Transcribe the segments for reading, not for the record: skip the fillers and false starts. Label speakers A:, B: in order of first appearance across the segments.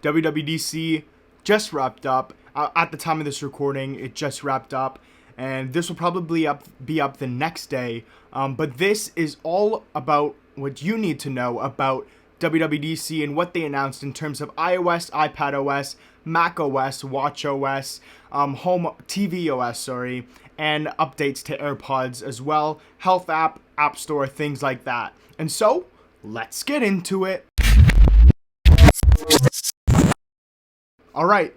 A: WWDC just wrapped up. At the time of this recording, it just wrapped up, and this will probably be up the next day. But this is all about what you need to know about WWDC and what they announced in terms of iOS, iPadOS, macOS, watchos, home tvos, and updates to AirPods as well, health app, app store, things like that. And so, let's get into it. Alright,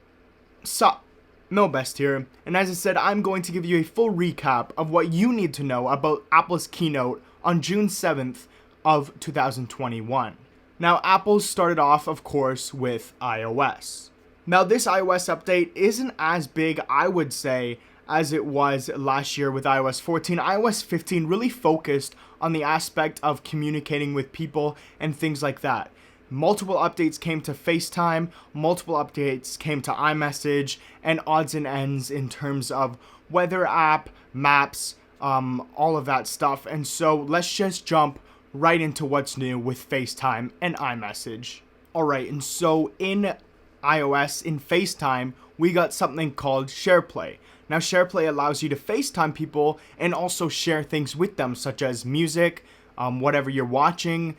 A: sup, MilBest here, and as I said, I'm going to give you a full recap of what you need to know about Apple's keynote on June 7th of 2021. Now, Apple started off, of course, with iOS. Now, this iOS update isn't as big, I would say, as it was last year with iOS 14. iOS 15 really focused on the aspect of communicating with people and things like that. Multiple updates came to Facetime, multiple updates came to iMessage, and odds and ends in terms of weather app, maps, all of that stuff. And so let's just jump right into what's new with Facetime and iMessage. Alright, and so in iOS, in Facetime, we got something called SharePlay. Now, SharePlay allows you to FaceTime people and also share things with them, such as music, whatever you're watching.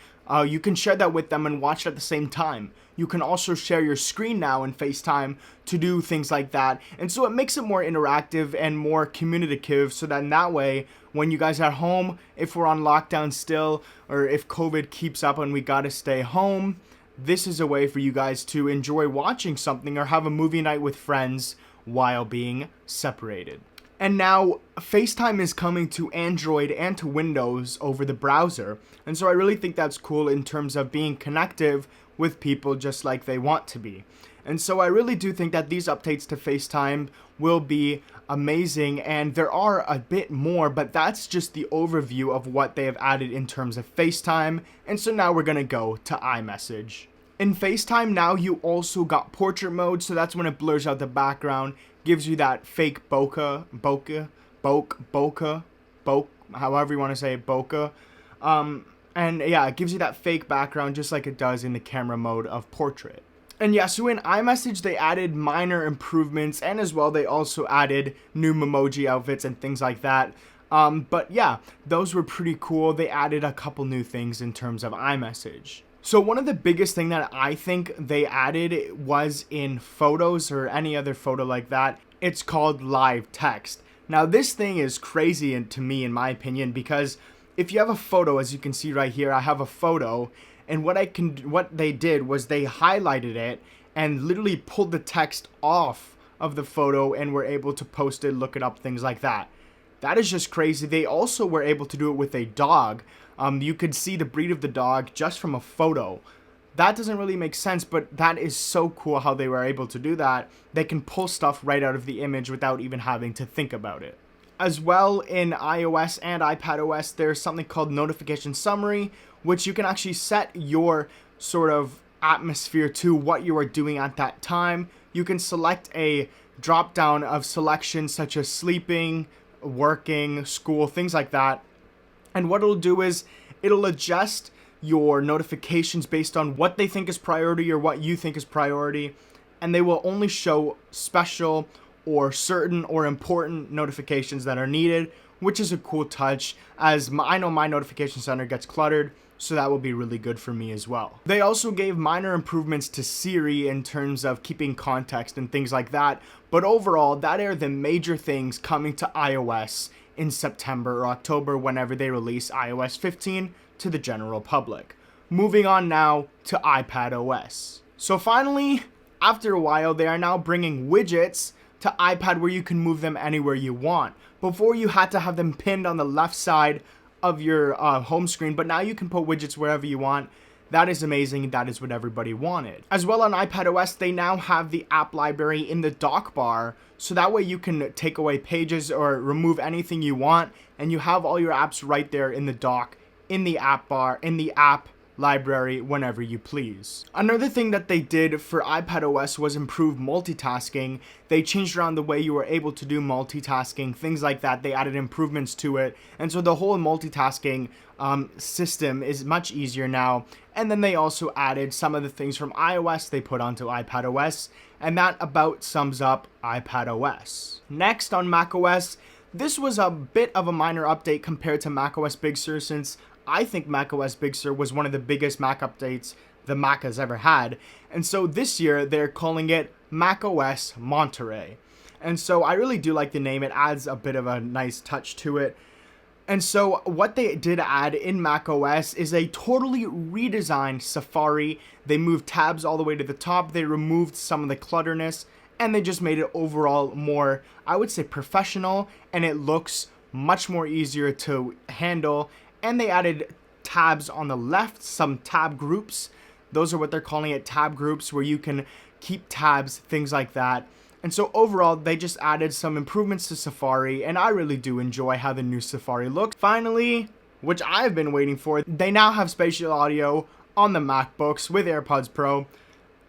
A: You can share that with them and watch at the same time. You can also share your screen now in FaceTime to do things like that. And so it makes it more interactive and more communicative, so that in that way, when you guys are at home, if we're on lockdown still, or if COVID keeps up and we gotta stay home, this is a way for you guys to enjoy watching something or have a movie night with friends while being separated. And now, FaceTime is coming to Android and to Windows over the browser. And so I really think that's cool in terms of being connective with people just like they want to be. And so I really do think that these updates to FaceTime will be amazing. And there are a bit more, but that's just the overview of what they have added in terms of FaceTime. And so now we're going to go to iMessage. In FaceTime now, you also got portrait mode, so that's when it blurs out the background, gives you that fake bokeh, however you want to say it, bokeh. And yeah, it gives you that fake background just like it does in the camera mode of portrait. And yeah, so in iMessage, they added minor improvements, and as well, they also added new Memoji outfits and things like that. But yeah, those were pretty cool. They added a couple new things in terms of iMessage. So one of the biggest thing that I think they added was in photos or any other photo like that. It's called live text. Now this thing is crazy to me, in my opinion, because if you have a photo, as you can see right here, I have a photo, and what they did was they highlighted it and literally pulled the text off of the photo and were able to post it, look it up, things like that. That is just crazy. They also were able to do it with a dog. You could see the breed of the dog just from a photo. That doesn't really make sense, but that is so cool how they were able to do that. They can pull stuff right out of the image without even having to think about it. As well, in iOS and iPadOS, there's something called Notification Summary, which you can actually set your sort of atmosphere to what you are doing at that time. You can select a drop down of selections such as sleeping, working, school, things like that. And what it'll do is it'll adjust your notifications based on what they think is priority or what you think is priority. And they will only show special or certain or important notifications that are needed, which is a cool touch, as I know my notification center gets cluttered, so that will be really good for me as well. They also gave minor improvements to Siri in terms of keeping context and things like that, but overall, that are the major things coming to iOS in September or October, whenever they release iOS 15 to the general public. Moving on now to iPadOS. So finally, after a while, they are now bringing widgets to iPad where you can move them anywhere you want. Before, you had to have them pinned on the left side of your home screen, but now you can put widgets wherever you want. That is amazing. That is what everybody wanted. As well, on iPadOS, they now have the app library in the dock bar, so that way you can take away pages or remove anything you want, and you have all your apps right there in the dock, in the app bar, in the app library whenever you please. Another thing that they did for iPadOS was improve multitasking. They changed around the way you were able to do multitasking, things like that. They added improvements to it, and so the whole multitasking system is much easier now. And then they also added some of the things from iOS they put onto iPadOS, and that about sums up iPadOS. Next, on macOS, this was a bit of a minor update compared to macOS Big Sur, since I think macOS Big Sur was one of the biggest Mac updates the Mac has ever had. And so this year they're calling it Os Monterey. And so I really do like the name. It adds a bit of a nice touch to it. And so what they did add in macOS is a totally redesigned Safari. They moved tabs all the way to the top. They removed some of the clutterness, and they just made it overall more, I would say, professional, and it looks much more easier to handle. And they added tabs on the left, some tab groups. Those are what they're calling it, tab groups, where you can keep tabs, things like that. And so overall, they just added some improvements to Safari, and I really do enjoy how the new Safari looks. Finally, which I've been waiting for, they now have spatial audio on the MacBooks with AirPods Pro.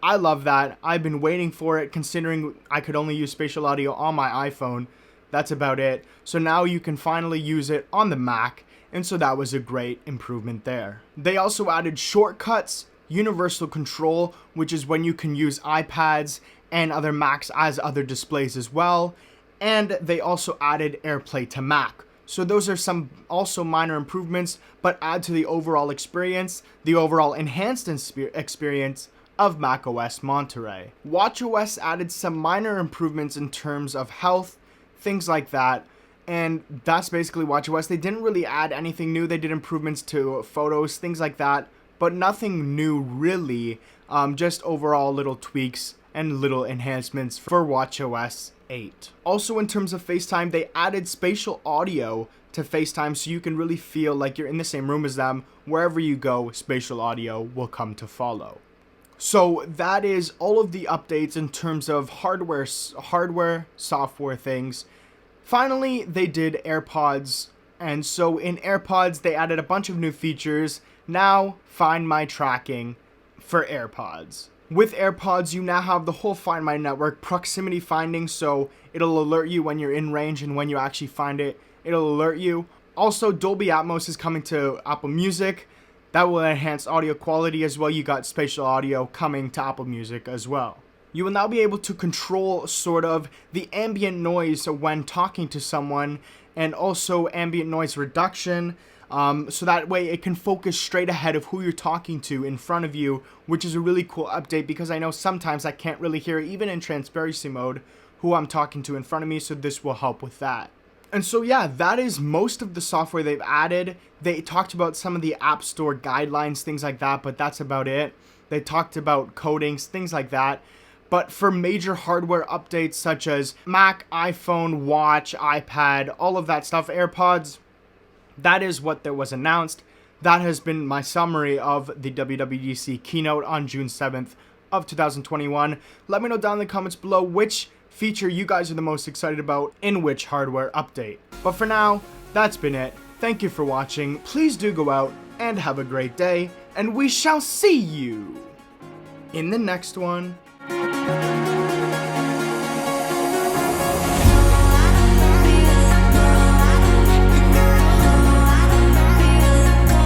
A: I love that. I've been waiting for it, considering I could only use spatial audio on my iPhone. That's about it. So now you can finally use it on the Mac, and so that was a great improvement there. They also added shortcuts, universal control, which is when you can use iPads and other Macs as other displays as well. And they also added AirPlay to Mac. So those are some also minor improvements, but add to the overall experience, the overall enhanced experience of macOS Monterey. watchOS added some minor improvements in terms of health, things like that. And that's basically watchOS. They didn't really add anything new. They did improvements to photos, things like that, but nothing new really. Just overall little tweaks and little enhancements for watchOS 8. Also, in terms of FaceTime, they added spatial audio to FaceTime, so you can really feel like you're in the same room as them. Wherever you go, spatial audio will come to follow. So that is all of the updates in terms of hardware, software things. Finally, they did AirPods, and so in AirPods, they added a bunch of new features. Now, Find My tracking for AirPods. With AirPods, you now have the whole Find My network, proximity finding, so it'll alert you when you're in range, and when you actually find it, it'll alert you. Also, Dolby Atmos is coming to Apple Music. That will enhance audio quality as well. You got spatial audio coming to Apple Music as well. You will now be able to control sort of the ambient noise when talking to someone, and also ambient noise reduction. So that way it can focus straight ahead of who you're talking to in front of you, which is a really cool update, because I know sometimes I can't really hear, even in transparency mode, who I'm talking to in front of me, so this will help with that. And so yeah, that is most of the software they've added. They talked about some of the App Store guidelines, things like that, but that's about it. They talked about codings, things like that. But for major hardware updates such as Mac, iPhone, Watch, iPad, all of that stuff, AirPods, that is what there was announced. That has been my summary of the WWDC keynote on June 7th of 2021. Let me know down in the comments below which feature you guys are the most excited about in which hardware update. But for now, that's been it. Thank you for watching. Please do go out and have a great day, and we shall see you in the next one.